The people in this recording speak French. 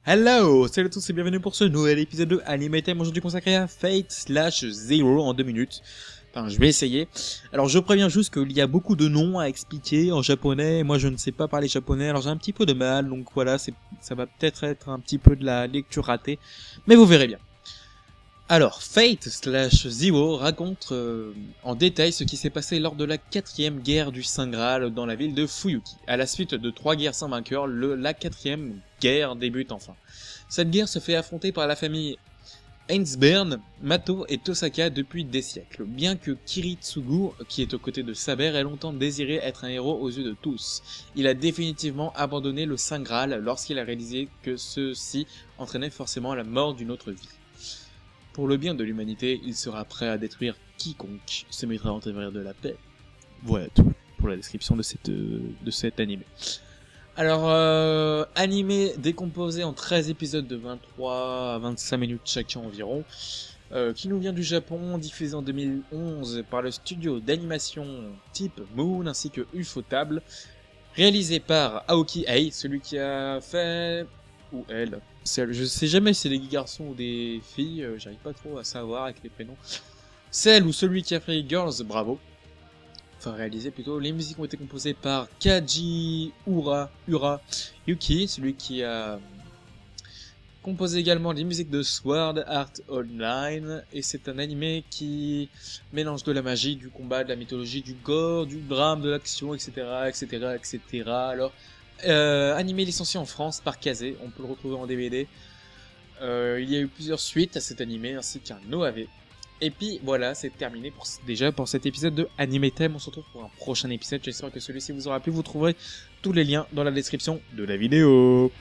Hello, salut à tous et bienvenue pour ce nouvel épisode de Anime Time, aujourd'hui consacré à Fate/Zero en 2 minutes. Enfin, je vais essayer. Alors, je préviens juste qu'il y a beaucoup de noms à expliquer en japonais, et moi je ne sais pas parler japonais, alors j'ai un petit peu de mal, donc voilà, ça va peut-être être un petit peu de la lecture ratée, mais vous verrez bien. Alors, Fate/Zero raconte en détail ce qui s'est passé lors de la 4e guerre du Saint Graal dans la ville de Fuyuki. À la suite de 3 guerres sans vainqueur, la 4e guerre débute enfin. Cette guerre se fait affronter par la famille Ainsburn, Mato et Tosaka depuis des siècles. Bien que Kiritsugu, qui est aux côtés de Saber, ait longtemps désiré être un héros aux yeux de tous, il a définitivement abandonné le Saint Graal lorsqu'il a réalisé que ceci entraînait forcément la mort d'une autre vie. Pour le bien de l'humanité, il sera prêt à détruire quiconque se mettra en travers de la paix. Voilà tout pour la description de cet anime. Alors, animé décomposé en 13 épisodes de 23 à 25 minutes chacun environ, qui nous vient du Japon, diffusé en 2011 par le studio d'animation Type Moon ainsi que Ufotable, réalisé par Aoki Ei, celui qui a fait... ou elle. Je sais jamais si c'est des garçons ou des filles, j'arrive pas trop à savoir avec les prénoms. Celle ou celui qui a fait Girls, bravo. Enfin réalisé plutôt. Les musiques ont été composées par Kaji Ura Yuki, celui qui a composé également les musiques de Sword Art Online, et c'est un animé qui mélange de la magie, du combat, de la mythologie, du gore, du drame, de l'action, etc., etc., etc. Alors, animé licencié en France par Kazé, on peut le retrouver en DVD. Il y a eu plusieurs suites à cet animé ainsi qu'un OAV. Et puis voilà, c'est terminé déjà pour cet épisode de Anime Time. On se retrouve pour un prochain épisode. J'espère que celui-ci vous aura plu. Vous trouverez tous les liens dans la description de la vidéo.